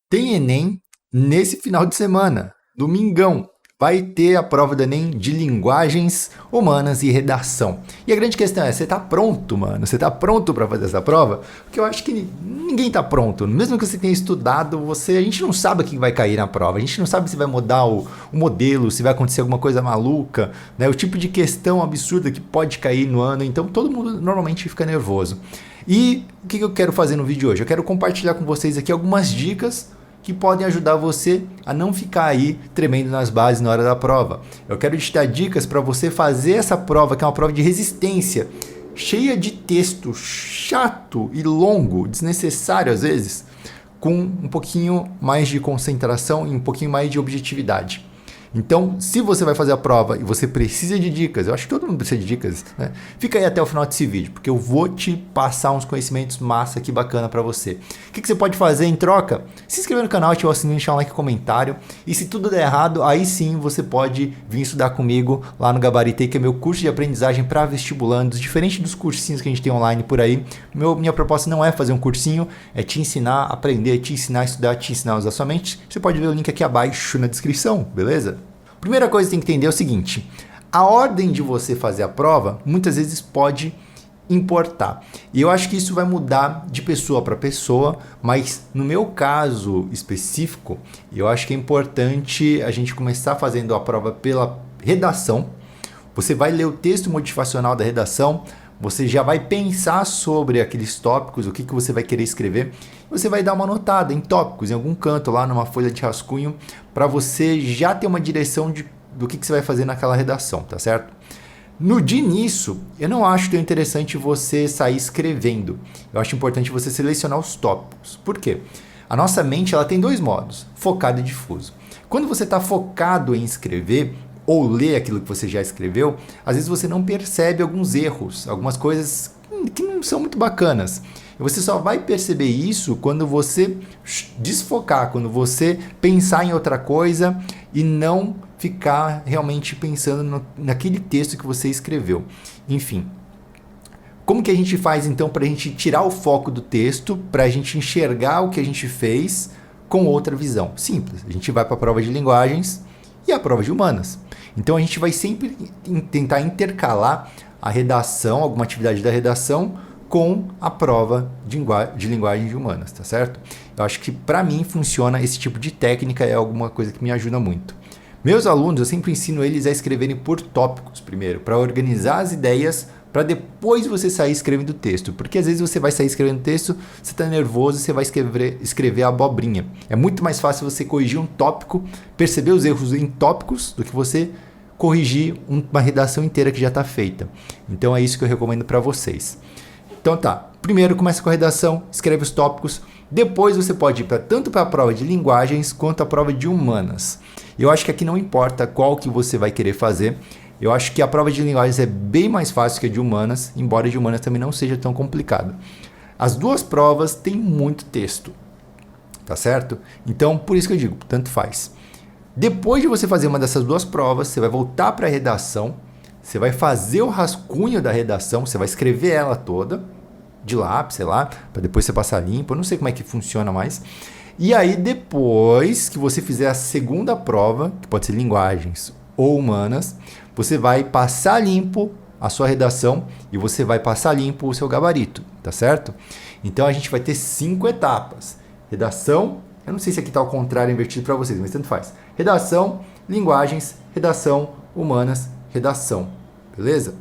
Tem Enem nesse final de semana, domingão. Vai ter a prova do Enem de linguagens humanas e redação. E a grande questão é, você tá pronto, mano? Você tá pronto para fazer essa prova? Porque eu acho que ninguém tá pronto. Mesmo que você tenha estudado, a gente não sabe o que vai cair na prova. A gente não sabe se vai mudar o modelo, se vai acontecer alguma coisa maluca, né? O tipo de questão absurda que pode cair no ano. Então todo mundo normalmente fica nervoso. E o que eu quero fazer no vídeo de hoje? Eu quero compartilhar com vocês aqui algumas dicas que podem ajudar você a não ficar aí tremendo nas bases na hora da prova. Eu quero te dar dicas para você fazer essa prova, que é uma prova de resistência, cheia de texto chato e longo, desnecessário às vezes, com um pouquinho mais de concentração e um pouquinho mais de objetividade. Então, se você vai fazer a prova e você precisa de dicas, eu acho que todo mundo precisa de dicas, né? Fica aí até o final desse vídeo, porque eu vou te passar uns conhecimentos massa aqui bacana para você. O que você pode fazer em troca? Se inscrever no canal, ativar o sininho, deixar um like e comentário. E se tudo der errado, aí sim você pode vir estudar comigo lá no Gabaritei, que é meu curso de aprendizagem para vestibulandos, diferente dos cursinhos que a gente tem online por aí. Minha proposta não é fazer um cursinho, é te ensinar a aprender, te ensinar a estudar, te ensinar a usar sua mente. Você pode ver o link aqui abaixo na descrição, beleza? Primeira coisa que você tem que entender é o seguinte: a ordem de você fazer a prova muitas vezes pode importar. E eu acho que isso vai mudar de pessoa para pessoa, mas no meu caso específico, eu acho que é importante a gente começar fazendo a prova pela redação. Você vai ler o texto motivacional da redação, você já vai pensar sobre aqueles tópicos, o que você vai querer escrever. Você vai dar uma notada em tópicos, em algum canto lá numa folha de rascunho, para você já ter uma direção do que você vai fazer naquela redação, tá certo? De início, eu não acho tão interessante você sair escrevendo. Eu acho importante você selecionar os tópicos. Por quê? A nossa mente ela tem dois modos, focado e difuso. Quando você está focado em escrever, ou ler aquilo que você já escreveu, às vezes você não percebe alguns erros, algumas coisas que não são muito bacanas. E você só vai perceber isso quando você desfocar, quando você pensar em outra coisa e não ficar realmente pensando naquele texto que você escreveu. Enfim, como que a gente faz então para a gente tirar o foco do texto, para a gente enxergar o que a gente fez com outra visão? Simples, a gente vai para a prova de linguagens e a prova de humanas. Então a gente vai sempre tentar intercalar a redação, alguma atividade da redação, com a prova de linguagem de humanas, tá certo? Eu acho que para mim funciona esse tipo de técnica, é alguma coisa que me ajuda muito. Meus alunos, eu sempre ensino eles a escreverem por tópicos primeiro, para organizar as ideias, para depois você sair escrevendo texto. Porque às vezes você vai sair escrevendo texto, você está nervoso e você vai escrever a abobrinha. É muito mais fácil você corrigir um tópico, perceber os erros em tópicos, do que você corrigir uma redação inteira que já está feita. Então é isso que eu recomendo para vocês. Então tá, primeiro começa com a redação, escreve os tópicos, depois você pode ir tanto para a prova de linguagens quanto a prova de humanas. Eu acho que aqui não importa qual que você vai querer fazer, eu acho que a prova de linguagens é bem mais fácil que a de humanas, embora a de humanas também não seja tão complicada. As duas provas têm muito texto, tá certo? Então por isso que eu digo, tanto faz. Depois de você fazer uma dessas duas provas, você vai voltar para a redação, você vai fazer o rascunho da redação, você vai escrever ela toda, de lápis, sei lá, para depois você passar limpo, eu não sei como é que funciona mais. E aí depois que você fizer a segunda prova, que pode ser linguagens ou humanas, você vai passar limpo a sua redação e você vai passar limpo o seu gabarito, tá certo? Então a gente vai ter 5 etapas. Redação, eu não sei se aqui está ao contrário invertido para vocês, mas tanto faz. Redação, linguagens, redação, humanas, redação, beleza?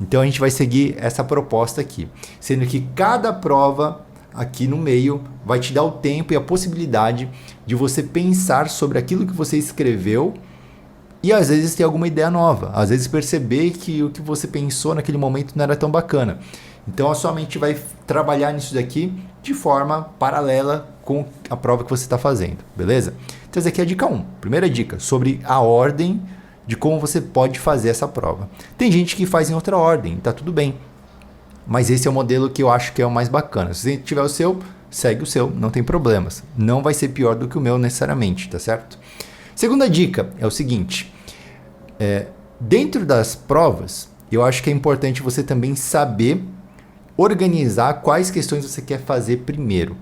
Então a gente vai seguir essa proposta aqui, sendo que cada prova aqui no meio vai te dar o tempo e a possibilidade de você pensar sobre aquilo que você escreveu e às vezes ter alguma ideia nova, às vezes perceber que o que você pensou naquele momento não era tão bacana. Então a sua mente vai trabalhar nisso daqui de forma paralela com a prova que você está fazendo, beleza? Então essa aqui é a dica 1. Primeira dica, sobre a ordem de como você pode fazer essa prova. Tem gente que faz em outra ordem, tá tudo bem. Mas esse é o modelo que eu acho que é o mais bacana. Se você tiver o seu, segue o seu, não tem problemas. Não vai ser pior do que o meu necessariamente, tá certo? Segunda dica é o seguinte, dentro das provas, eu acho que é importante você também saber organizar quais questões você quer fazer primeiro.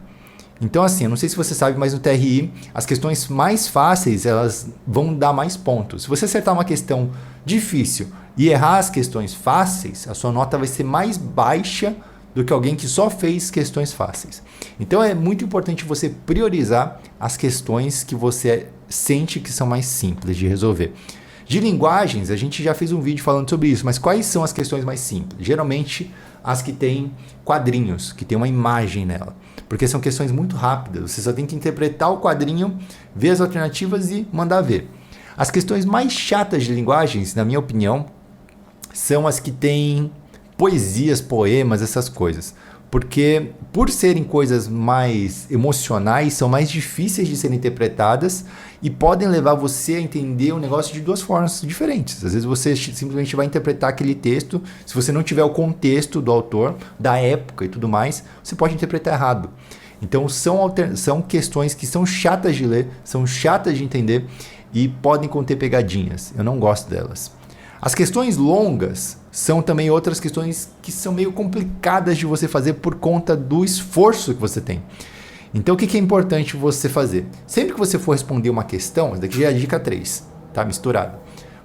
Então assim, eu não sei se você sabe, mas no TRI, as questões mais fáceis, elas vão dar mais pontos. Se você acertar uma questão difícil e errar as questões fáceis, a sua nota vai ser mais baixa do que alguém que só fez questões fáceis. Então é muito importante você priorizar as questões que você sente que são mais simples de resolver. De linguagens, a gente já fez um vídeo falando sobre isso, mas quais são as questões mais simples? Geralmente as que têm quadrinhos, que tem uma imagem nela, porque são questões muito rápidas, você só tem que interpretar o quadrinho, ver as alternativas e mandar ver. As questões mais chatas de linguagens, na minha opinião, são as que têm poesias, poemas, essas coisas. Porque por serem coisas mais emocionais, são mais difíceis de serem interpretadas e podem levar você a entender um negócio de duas formas diferentes. Às vezes você simplesmente vai interpretar aquele texto, se você não tiver o contexto do autor, da época e tudo mais, você pode interpretar errado. Então são questões que são chatas de ler, são chatas de entender e podem conter pegadinhas. Eu não gosto delas. As questões longas são também outras questões que são meio complicadas de você fazer por conta do esforço que você tem. Então o que é importante você fazer? Sempre que você for responder uma questão, essa daqui já é a dica 3, tá misturado.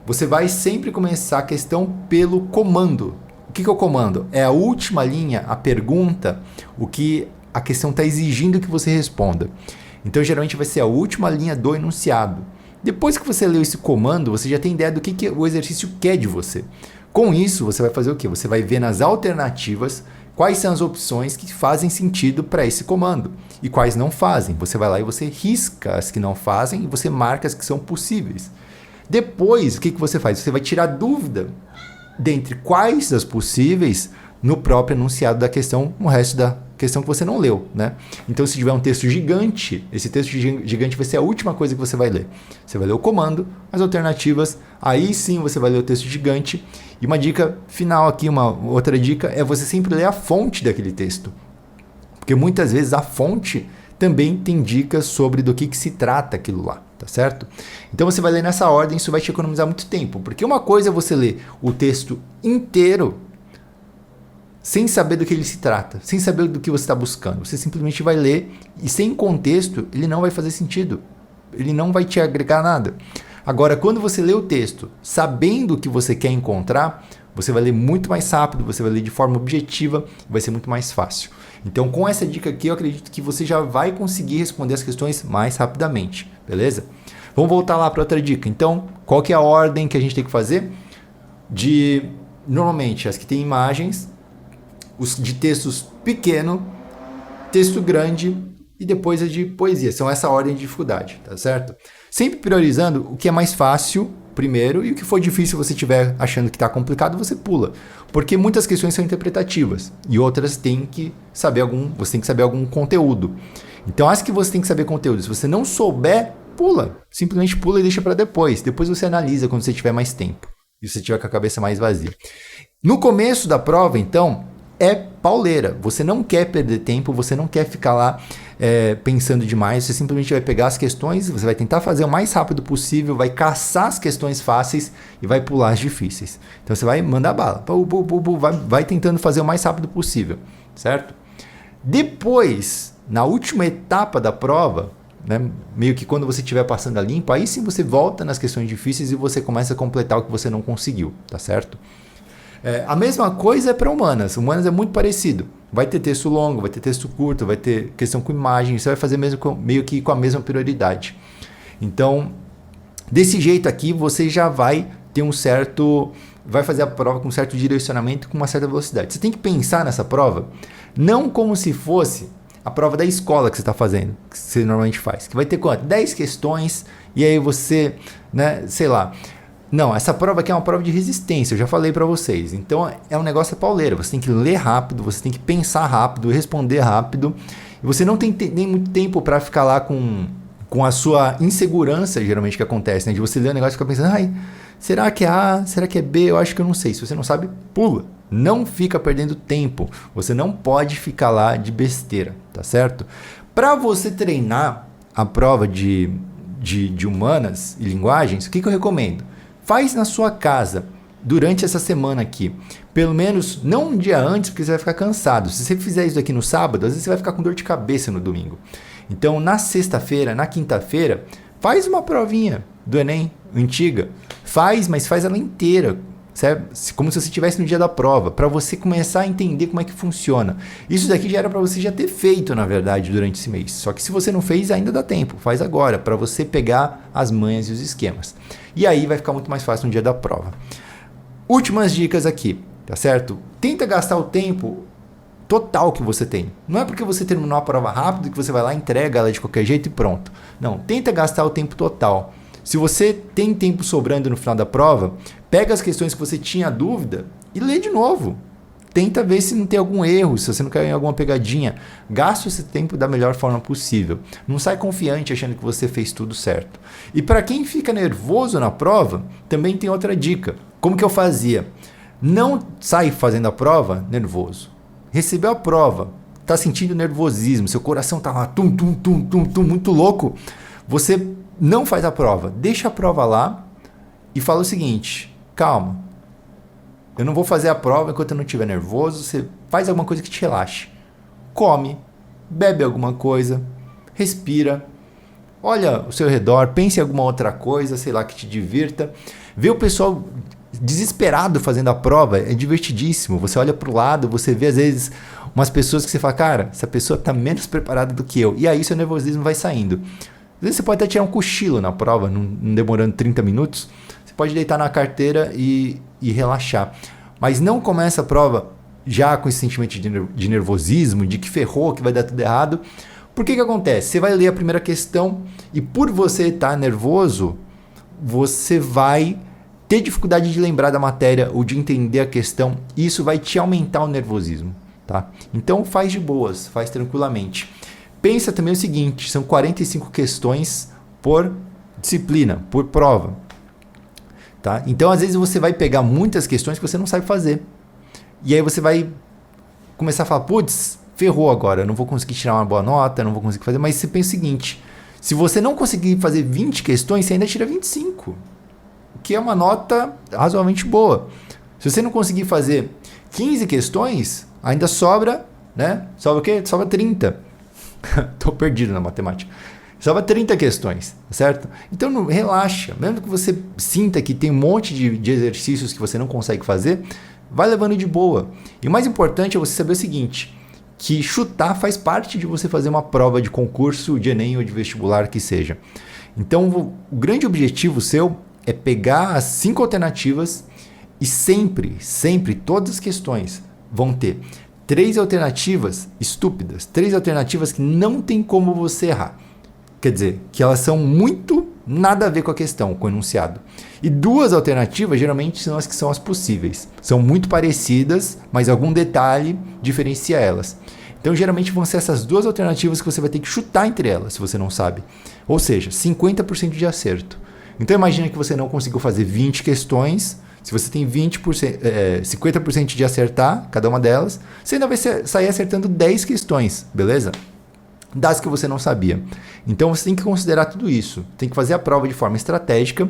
Você vai sempre começar a questão pelo comando. O que é o comando? É a última linha, a pergunta, o que a questão está exigindo que você responda. Então geralmente vai ser a última linha do enunciado. Depois que você leu esse comando, você já tem ideia do que o exercício quer de você. Com isso, você vai fazer o quê? Você vai ver nas alternativas quais são as opções que fazem sentido para esse comando e quais não fazem. Você vai lá e você risca as que não fazem e você marca as que são possíveis. Depois, o que você faz? Você vai tirar dúvida dentre quais das possíveis no próprio enunciado da questão, no resto da questão que você não leu, né? Então, se tiver um texto gigante, esse texto gigante vai ser a última coisa que você vai ler. Você vai ler o comando, as alternativas, aí sim você vai ler o texto gigante. E uma dica final aqui, uma outra dica, é você sempre ler a fonte daquele texto. Porque muitas vezes a fonte também tem dicas sobre do que se trata aquilo lá, tá certo? Então você vai ler nessa ordem, isso vai te economizar muito tempo. Porque uma coisa é você ler o texto inteiro sem saber do que ele se trata, sem saber do que você está buscando. Você simplesmente vai ler e sem contexto ele não vai fazer sentido. Ele não vai te agregar nada. Agora, quando você lê o texto sabendo o que você quer encontrar, você vai ler muito mais rápido, você vai ler de forma objetiva, vai ser muito mais fácil. Então, com essa dica aqui, eu acredito que você já vai conseguir responder as questões mais rapidamente, beleza? Vamos voltar lá para outra dica. Então, qual que é a ordem que a gente tem que fazer? Normalmente, as que têm imagens, os de textos pequeno, texto grande e depois a de poesia. São essa ordem de dificuldade, tá certo? Sempre priorizando o que é mais fácil primeiro e o que for difícil você estiver achando que está complicado, você pula. Porque muitas questões são interpretativas e outras você tem que saber algum conteúdo. Então as que você tem que saber conteúdo, se você não souber, pula. Simplesmente pula e deixa para depois. Depois você analisa quando você tiver mais tempo e você tiver com a cabeça mais vazia. No começo da prova, então, é pauleira. Você não quer perder tempo, você não quer ficar lá pensando demais, você simplesmente vai pegar as questões, você vai tentar fazer o mais rápido possível, vai caçar as questões fáceis e vai pular as difíceis. Então você vai mandar bala, vai tentando fazer o mais rápido possível, certo? Depois, na última etapa da prova, né, meio que quando você estiver passando a limpo, aí sim você volta nas questões difíceis e você começa a completar o que você não conseguiu, tá certo? A mesma coisa é para humanas. Humanas é muito parecido. Vai ter texto longo, vai ter texto curto, vai ter questão com imagem. Você vai fazer meio que com a mesma prioridade. Então, desse jeito aqui, você já vai ter vai fazer a prova com um certo direcionamento, com uma certa velocidade. Você tem que pensar nessa prova não como se fosse a prova da escola que você está fazendo, que você normalmente faz. Que vai ter quanto? 10 questões e aí você, né, sei lá... Não, essa prova aqui é uma prova de resistência, eu já falei para vocês. Então é um negócio pauleiro, você tem que ler rápido, você tem que pensar rápido, responder rápido. E você não tem nem muito tempo para ficar lá com a sua insegurança, geralmente, que acontece, né? De você ler o negócio e ficar pensando, ai, será que é A, será que é B? Eu acho que eu não sei. Se você não sabe, pula. Não fica perdendo tempo. Você não pode ficar lá de besteira, tá certo? Para você treinar a prova de humanas e linguagens, o que eu recomendo? Faz na sua casa, durante essa semana aqui. Pelo menos, não um dia antes, porque você vai ficar cansado. Se você fizer isso aqui no sábado, às vezes você vai ficar com dor de cabeça no domingo. Então, na sexta-feira, na quinta-feira, faz uma provinha do Enem, antiga. Faz, mas faz ela inteira, certo? Como se você estivesse no dia da prova, para você começar a entender como é que funciona. Isso daqui já era para você já ter feito, na verdade, durante esse mês. Só que se você não fez, ainda dá tempo. Faz agora, para você pegar as manhas e os esquemas. E aí vai ficar muito mais fácil no dia da prova. Últimas dicas aqui, tá certo? Tenta gastar o tempo total que você tem. Não é porque você terminou a prova rápido que você vai lá, entrega ela de qualquer jeito e pronto. Não, tenta gastar o tempo total. Se você tem tempo sobrando no final da prova, pega as questões que você tinha dúvida e lê de novo. Tenta ver se não tem algum erro, se você não caiu em alguma pegadinha. Gasta esse tempo da melhor forma possível. Não sai confiante achando que você fez tudo certo. E para quem fica nervoso na prova, também tem outra dica. Como que eu fazia? Não sai fazendo a prova nervoso. Recebeu a prova, está sentindo nervosismo, seu coração está lá, tum, tum, tum, tum, tum, muito louco. Você não faz a prova, deixa a prova lá e fala o seguinte: calma, eu não vou fazer a prova enquanto eu não estiver nervoso. Você faz alguma coisa que te relaxe. Come, bebe alguma coisa, respira, olha ao seu redor, pense em alguma outra coisa, sei lá, que te divirta. Vê o pessoal desesperado fazendo a prova, é divertidíssimo. Você olha para o lado, você vê às vezes umas pessoas que você fala, cara, essa pessoa está menos preparada do que eu. E aí seu nervosismo vai saindo. Às vezes você pode até tirar um cochilo na prova, não demorando 30 minutos. Você pode deitar na carteira e relaxar. Mas não começa a prova já com esse sentimento de nervosismo, de que ferrou, que vai dar tudo errado. Por que acontece? Você vai ler a primeira questão e por você estar nervoso, você vai ter dificuldade de lembrar da matéria ou de entender a questão. E isso vai te aumentar o nervosismo, tá? Então faz de boas, faz tranquilamente. Pensa também o seguinte, são 45 questões por disciplina, por prova. Tá? Então, às vezes, você vai pegar muitas questões que você não sabe fazer. E aí você vai começar a falar, putz, ferrou agora, eu não vou conseguir tirar uma boa nota, não vou conseguir fazer. Mas você pensa o seguinte, se você não conseguir fazer 20 questões, você ainda tira 25. O que é uma nota razoavelmente boa. Se você não conseguir fazer 15 questões, ainda sobra, né? Sobra o quê? Sobra 30. Tô perdido na matemática. Sobra 30 questões, certo? Então relaxa, mesmo que você sinta que tem um monte de exercícios que você não consegue fazer, vai levando de boa. E o mais importante é você saber o seguinte, que chutar faz parte de você fazer uma prova de concurso, de Enem ou de vestibular que seja. Então o grande objetivo seu é pegar as 5 alternativas e sempre, todas as questões vão ter 3 alternativas estúpidas, 3 alternativas que não tem como você errar. Quer dizer, que elas são muito nada a ver com a questão, com o enunciado. E 2 alternativas geralmente são as que são as possíveis. São muito parecidas, mas algum detalhe diferencia elas. Então geralmente vão ser essas 2 alternativas que você vai ter que chutar entre elas, se você não sabe. Ou seja, 50% de acerto. Então imagina que você não conseguiu fazer 20 questões. Se você tem 50% de acertar cada uma delas, você ainda vai sair acertando 10 questões, beleza? Das que você não sabia. Então você tem que considerar tudo isso. Tem que fazer a prova de forma estratégica,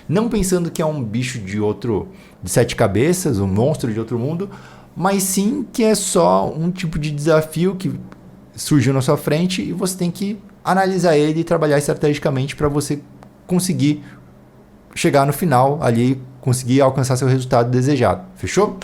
não pensando que é um bicho de 7 cabeças, um monstro de outro mundo, mas sim que é só um tipo de desafio que surgiu na sua frente e você tem que analisar ele e trabalhar estrategicamente para você conseguir chegar no final ali, conseguir alcançar seu resultado desejado. Fechou?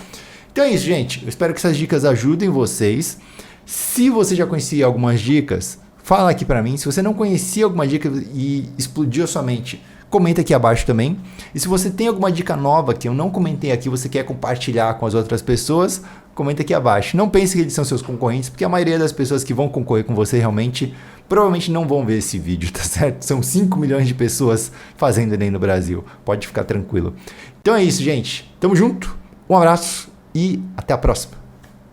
Então é isso, gente. Eu espero que essas dicas ajudem vocês. Se você já conhecia algumas dicas, fala aqui para mim. Se você não conhecia alguma dica e explodiu a sua mente, comenta aqui abaixo também. E se você tem alguma dica nova que eu não comentei aqui, você quer compartilhar com as outras pessoas, comenta aqui abaixo. Não pense que eles são seus concorrentes, porque a maioria das pessoas que vão concorrer com você realmente, provavelmente não vão ver esse vídeo, tá certo? São 5 milhões de pessoas fazendo Enem no Brasil. Pode ficar tranquilo. Então é isso, gente. Tamo junto. Um abraço e até a próxima.